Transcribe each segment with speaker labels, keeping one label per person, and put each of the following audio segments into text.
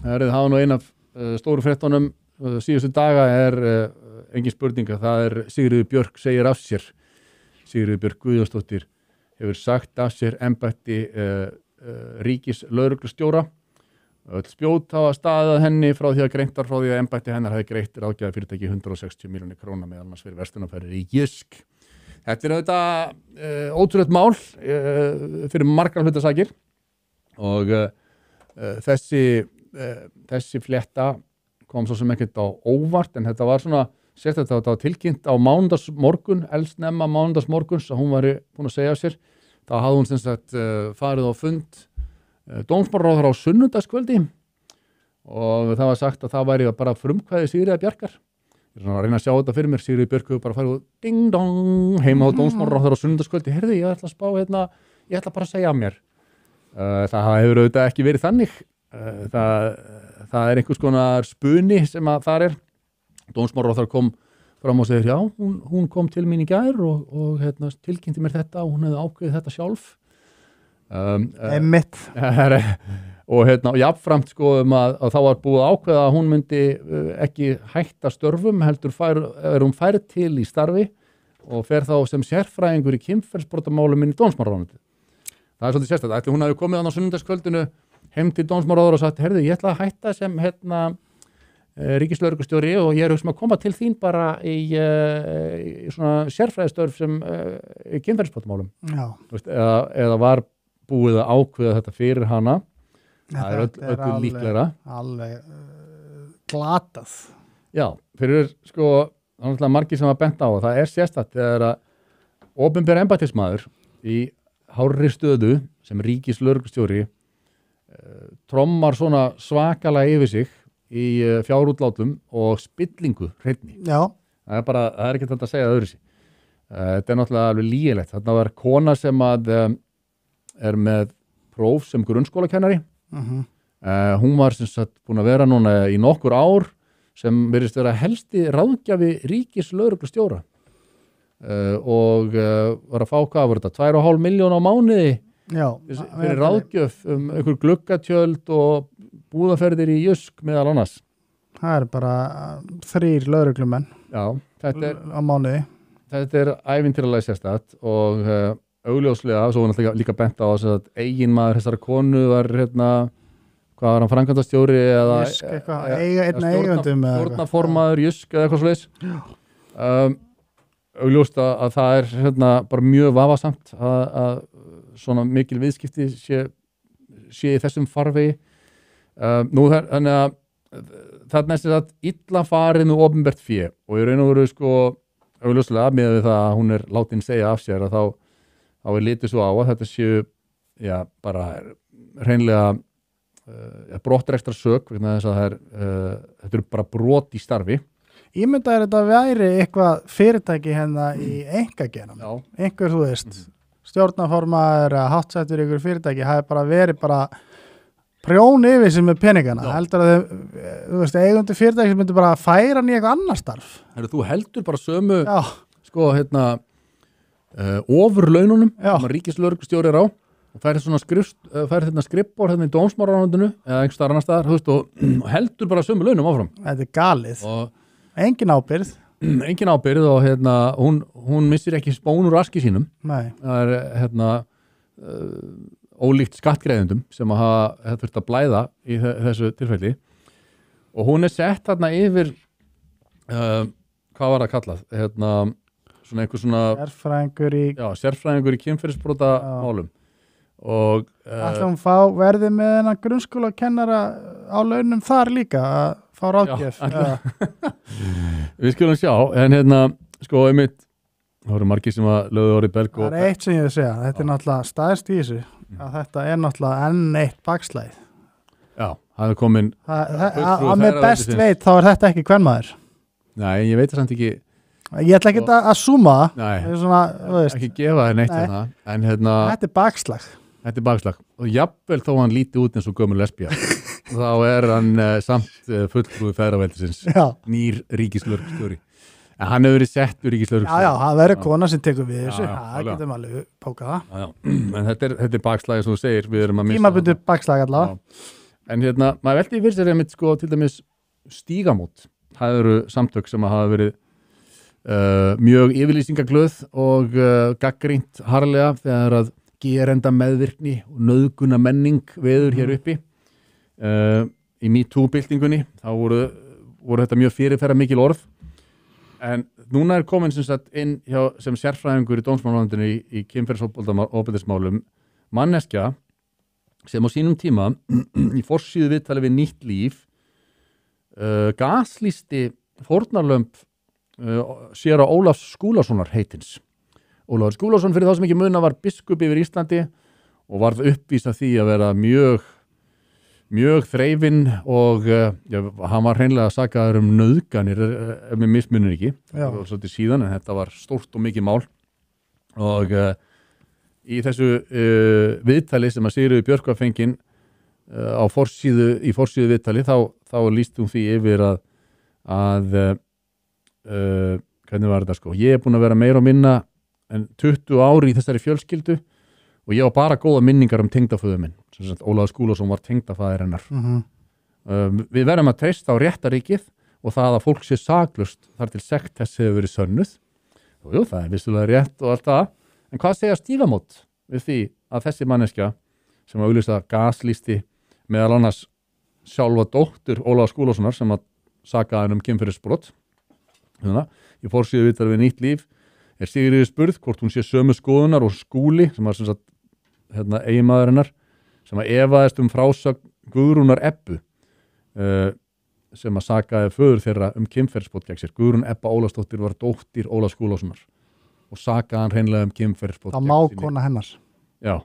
Speaker 1: Það hafa nú ein af stóru fréttunum síðustu daga engin spurninga, það Sigríður Björk segir af sér. Sigríður Björk Guðjónsdóttir hefur sagt af sér embætti ríkislögreglustjóra. Öll spjót hafa staðið að henni frá því að greint var frá því að embætti hennar hafi greitt ráðgjafa fyrirtæki 160 milljónir króna meðal annars fyrir verslunarferðir í Jysk. Þetta auðvitað ótrúlegt mál fyrir margar hlutasakir og þessi flétta kom svo sem ekkert á óvart en þetta var svona sérstaklega þetta var tilkynnt á mánudagsmorgun, eldsnemma mánudagsmorguns að hún væri búin að segja af sér. Þá hafði hún sem sagt farið á fund dómsmálaráðherra á sunnudagskvöldi og það var sagt að það væri bara frumkvæði Sigríðar Bjarkar. Ég er svona að reyna að sjá þetta fyrir mér, Sigríður Björk bara farið og ding dong heima á dómsmálaráðherra á sunnudagskvöldi. Heyrðu, ég ætla að spá ég ætla bara að segja af mér. Það hefur auðvitað ekki verið þannig. Það einhvers konar spuni sem að þar Dómsmálaráðherra kom fram og segir, já, hún kom til mín í gær og tilkynnti mér þetta og hún hefði ákveðið þetta sjálf.
Speaker 2: Einmitt.
Speaker 1: Og jafnframt sko að þá var búið að ákveða að hún myndi ekki hætta störfum, heldur hún færð til í starfi og fer þá sem sérfræðingur í kynferðisbrotamálum inn í dómsmálaráðuneytið. Það svolítið sérstætt. Ætli hún hafi komið á sunnudagskvöldinu heim til dómsmálaráðherra og sagt, heyrðu, ég ætla að hætta sem ríkislögreglustjóri og ég að koma til þín bara í svona sérfræðistörf sem í kynferðisbrotamálum.
Speaker 2: Já.
Speaker 1: Eða var búið að ákveða þetta fyrir hana. Það öllu líklegra.
Speaker 2: Alveg glatað.
Speaker 1: Já, fyrir það margir sem að benda á og það sérstætt þegar að opinber embættismaður í hárri stöðu sem ríkislögreglustjóri trommar svona svakalega yfir sig í fjárútlátum og spillingu hreinni.
Speaker 2: Já.
Speaker 1: Það ekki þetta að segja öðru sig. Þetta náttúrulega alveg lýgilegt. Þarna var kona sem að með próf sem grunnskólakennari. Hún var sem sagt búin að vera núna í nokkur ár sem virðist vera helsti ráðgjafi ríkislögreglustjóra og var að fá hvað var þetta, 2,5 milljón á mánuði. Já, fyrir ráðgjöf einhver gluggatjöld og búðaferðir í Jysk meðal annars.
Speaker 2: Það bara 3 lögreglumenn.
Speaker 1: Já, þetta
Speaker 2: á mánuði.
Speaker 1: Þetta ævintýralega sérstætt og augljóslega, svo var líka bent á að eiginmaður þessara konu var hvað var hann, framkvæmdastjóri eða stjórnarformaður Jysk eða eitthvað svoleiðis. Augljóst að það bara mjög vafasamt að svona mikil viðskipti sé í þessum farvegi. Þannig að þarna að illa farið með opinbert fé og í raun og veru augljóslega með það að hún látin segja af sér að þá litið svo á að þetta séu bara hreinlega brottrekstrar sök vegna þess að þetta eru bara brot í starfi.
Speaker 2: Ímyndaður þetta væri eitthvað fyrirtæki í einkageiranum.
Speaker 1: Já.
Speaker 2: Einhver, þú veist, stjórnarformaður eða háttsættur í ykkur fyrirtæki hafi bara verið prjón yfir sem með peningana. Heldur að þú veist, eigendur fyrirtæki myndi bara færa hann í eitthvað annar starf.
Speaker 1: Þú heldur bara sömu ofurlaununum sem ríkislögreglustjóri á og færi svona skrippbor í dómsmálaráðuneytinu eða einhvers staðar annars staðar, þú veist, og heldur bara sömu launum áfram.
Speaker 2: Þetta galið. Engin ábyrgð.
Speaker 1: Engin ábyrgð og hún missir ekki spón úr raski sínum.
Speaker 2: Nei.
Speaker 1: Það ólíkt skattgreiðendum sem að hafa þurft að blæða í þessu tilfelli og hún sett þarna yfir hvað var það kallað svona einhver svona sérfræðingur í kynferðisbrotamálum og
Speaker 2: ætla hún verði með þennan grunnskólakennara á launum þar líka að fá ráðgjöf.
Speaker 1: Við skulum sjá en einmitt það voru margir sem að lögðu orðið belg
Speaker 2: það eitt sem ég vil segja, þetta náttúrulega staðist í þessu að þetta náttúrulega enn eitt bakslæð.
Speaker 1: Já, það komin
Speaker 2: að með best veit þá þetta ekki kvenmaður.
Speaker 1: Nei, ég veit það samt ekki.
Speaker 2: Ég ætla ekki að súma
Speaker 1: ekki gefa þér neitt en
Speaker 2: þetta bakslag.
Speaker 1: Þetta bakslag og jafnvel þó hann líti út eins og gömul lesbía þá hann samt fulltrúi feðraveldisins nýr ríkislögreglustjóri. En hann hefur verið settur ríkislögreglustjóri.
Speaker 2: Já, það verður kona sem tekur við þessu. Það getum alveg pókað það.
Speaker 1: En þetta bakslag eins og þú segir, við erum að missa.
Speaker 2: Tímabundið bakslag allavega.
Speaker 1: En maður velti fyrir sér einmitt sko til dæmis Stígamót. Það eru samtök sem hafa verið mjög yfirlýsingaglöð og gagnrýnt harðlega þegar að gerenda meðvirkni og nauðguna menning veður hér uppi. Í MeToo-byltingunni þá voru þetta mjög fyrirferða mikil orð. En núna komin sem sagt inn sem sérfræðingur í dómsmálaráðuneytinu í kynferðisofbeldismálum manneskja sem á sínum tíma í forsíðu viðtali við Nýtt líf gaslýsti fórnarlömb séra Ólafs Skúlasonar heitins. Ólafur Skúlason fyrir þá sem ekki muna var biskup yfir Íslandi og varð uppvísa því að vera mjög þreifinn og hann var hreinlega sakaður nauðganir ef mér mismunir ekki. Það var svolítið síðan en þetta var stórt og mikið mál og í þessu viðtali sem að Sigríður Björk var fengin í forsíðu viðtali þá lýst hún því yfir að hvernig var þetta sko, ég búin að vera meira og minna en 20 ári í þessari fjölskyldu og ég var bara góða minningar tengdaföður minn, sem sagt Ólafur Skúlason var tengdafaðir hennar. Við verðum að treysta á réttaríkið og það að fólk sé saklaust þar til sekt þess hefur verið sönnuð. Jú, það er vissulega rétt og allt það, en hvað segja Stígamót við því að þessi manneskja sem að auglýsa gaslýsti meðal annars sjálfa dóttur Ólafur Skúlasonar sem að saka hann kynferðisbrot. Í forsíðu viðtali við Nýtt líf er Sigríður spurð hvort hún sé sömu skoðunar og Skúli sem var sem sagt eiginmaður hennar sem að efaðist frásögn Guðrúnar Ebbu sem að sakaði föður þeirra kynferðisbrot gegn sér. Guðrún Ebba Ólafsdóttir var dóttir Ólafs Skúlasonar og sakaði hann hreinlega kynferðisbrot gegn
Speaker 2: sinni. Það mákona hennar.
Speaker 1: Já.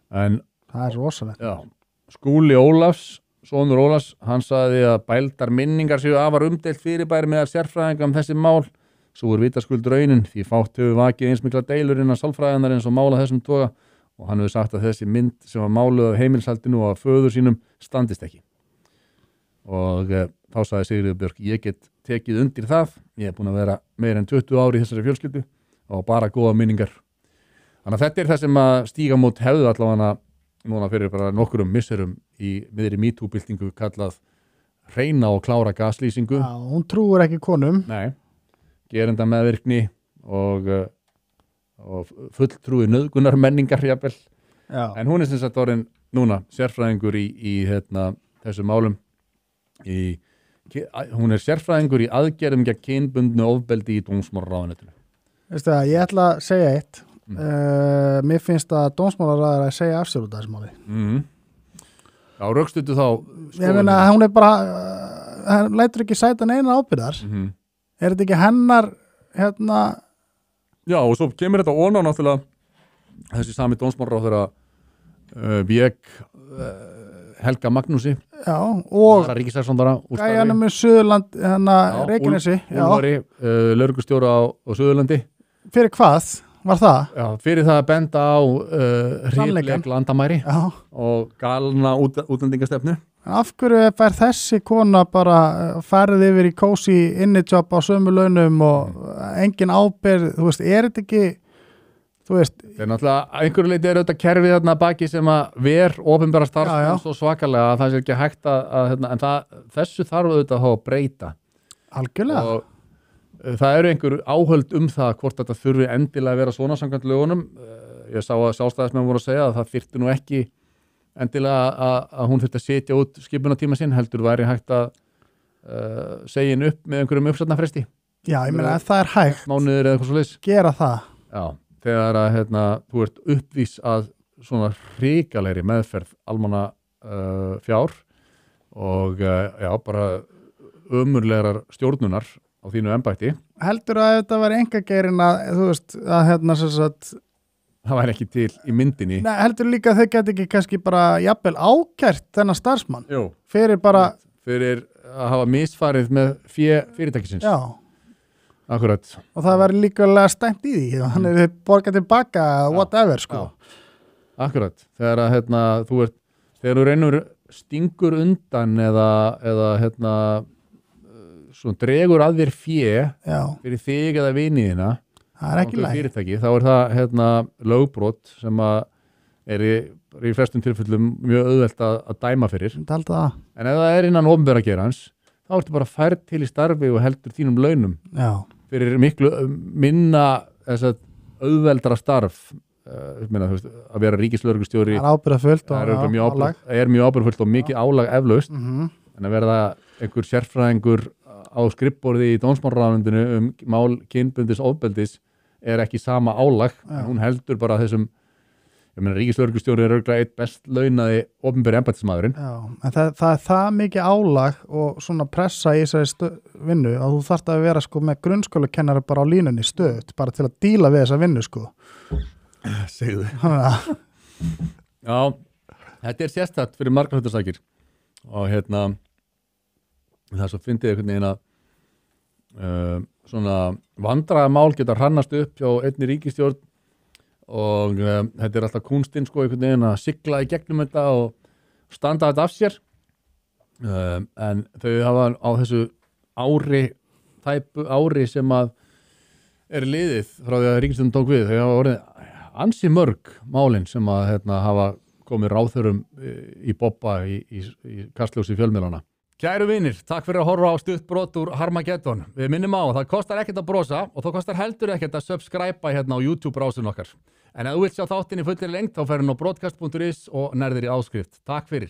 Speaker 1: En
Speaker 2: það er rosalegt.
Speaker 1: Já. Skúli Ólafs sonur Ólafs, hann sagði að bældar minningar séu afar umdeilt fyrirbæri meðal sérfræðinga þessi mál. Svo vitaskuld raunin því fátt hefur vakið eins mikla deilur innan sálfræðinnar eins og mála þessum toga og hann hefur sagt að þessi mynd sem var máluð af heimilshaldinu og af föður sínum standist ekki. Og þá sagði Sigríður Björk, ég get tekið undir það, ég er búin að vera meira en 20 ári í þessari fjölskyldu og bara góða minningar. Þannig að þetta er það sem að Stígamót hefðu allavega núna fyrir bara nokkurum misserum í miðri MeToo-byltingu kallað hreina og klára gaslýsingu.
Speaker 2: Já, hún trúir ekki konum.
Speaker 1: Nei, gerenda meðvirkni og fulltrúi nauðgunar menningar jafnvel.
Speaker 2: Já.
Speaker 1: En hún er sem sagt orðin núna sérfræðingur í þessu málum. Hún er sérfræðingur í aðgerðum gegn kynbundnu ofbeldi í dómsmálaráðuneytinu.
Speaker 2: Veistu það, ég ætla að segja eitt. Mér finnst að dómsmálaráðherra að segja af sér út af þessu máli.
Speaker 1: Já, rökstuddu þá
Speaker 2: ég meina, hún er bara hann lætur ekki sæta neina ábyrgðar. Er þetta ekki hennar
Speaker 1: Já, og svo kemur þetta ofan á náttúrulega þessi sami dómsmálaráðherra vék Helga Magnúsi.
Speaker 2: Já, og
Speaker 1: ríkissaksóknara úr starfi.
Speaker 2: Gæjanum með Suðurland Reykjanesi.
Speaker 1: Úlfari, lögreglustjóra á Suðurlandi.
Speaker 2: Fyrir hvað? Var það?
Speaker 1: Já, fyrir það að benda á hrifleg landamæri og galna útlendingastefnu.
Speaker 2: Af hverju fær þessi kona bara farið yfir í kósi innijobb á sömu launum og engin ábyrgð, þú veist, er þetta ekki, þú veist.
Speaker 1: Það er náttúrulega, einhverju leiti er þetta kerfið þarna baki sem að ver opinbera starfsmenn svo svakalega að það sé ekki hægt en þessu þarf auðvitað að breyta.
Speaker 2: Algjörlega.
Speaker 1: Og það eru einhver áhöld það hvort þetta þurfi endilega að vera svona samkvæmt lögunum. Ég sá að sjálfstæðismenn voru að segja að það þyrfti nú ekki endilega að hún þyrfti að setja út skipunartíma sinn, heldur væri hægt að segja henni upp með einhverjum uppsatnafresti.
Speaker 2: Já, ég meina ef það er hægt
Speaker 1: mánuður eða eitthvað svoleiðis.
Speaker 2: Gera það.
Speaker 1: Já, þegar að þú ert uppvís að svona hrikalegri meðferð almanna fjár og bara ömurlegar stjórnunar á þínu embætti.
Speaker 2: Heldur að þetta var engageirinn að, þú veist, að sem sagt
Speaker 1: það væri ekki til í myndinni.
Speaker 2: Nei, heldur líka að þau geti ekki kannski bara jafnvel ákært þennan starfsmann.
Speaker 1: Jú.
Speaker 2: Fyrir
Speaker 1: að hafa misfarið með fyrirtækisins.
Speaker 2: Já.
Speaker 1: Akkurat.
Speaker 2: Og það væri líka stæmt í því. Þannig þau borga tilbaka whatever, sko.
Speaker 1: Já. Akkurat. Þegar að þegar þú reynur stingur undan eða svona dregur að þér fyrir þig eða viniðina
Speaker 2: það er ekki læg
Speaker 1: fyrirtæki, þá er það lögbrot sem að er í flestum tilfellum mjög auðvelt að dæma fyrir.
Speaker 2: Þetta held það.
Speaker 1: En ef það innan opinbera geirans, þá ertu bara færð til í starfi og heldur þínum launum fyrir miklu minna þess að auðveldara starf. Að vera ríkislögreglustjóri
Speaker 2: er ábyrgðarfullt
Speaker 1: er mjög ábyrgðarfullt og mikið álag eflaust en að verða einhver sérfræðingur á skrifborði í dómsmálaráðuneytinu mál kynbundis ofbeldis er ekki sama álag en hún heldur bara þessum ríkislögreglustjóri er örugglega einn best launaði opinberi embættismaðurinn.
Speaker 2: En það er það mikið álag og svona pressa í þessari vinnu að þú þarft að vera sko með grunnskólakennara bara á línunni stöðut bara til að díla við þessa vinnu sko.
Speaker 1: Segðu Já, þetta er sérstætt fyrir margar hlutasakir og það er svo fyndið einhvern veginn að svona vandræðamál geta hrannast upp hjá einni ríkisstjórn og þetta er alltaf kúnstinn sko einhvern veginn að sigla í gegnum þetta og standa þetta af sér en þau hafa á þessu ári sem að er liðið frá því að ríkisstjórnin tók við þau hafa orðið ansi mörg málin sem að hafa komið ráðherrum í bobba í kastljósi fjölmiðlana. Kæru vinir, takk fyrir að horfa á stutt brot úr Harmageddon. Við minnum á, það kostar ekkert að brosa og það kostar heldur ekkert að subscribe á YouTube-brásun okkar. En ef þú vilt sjá þáttinn í fullri lengd þá ferðu á broadcast.is og nærðir í áskrift. Takk fyrir.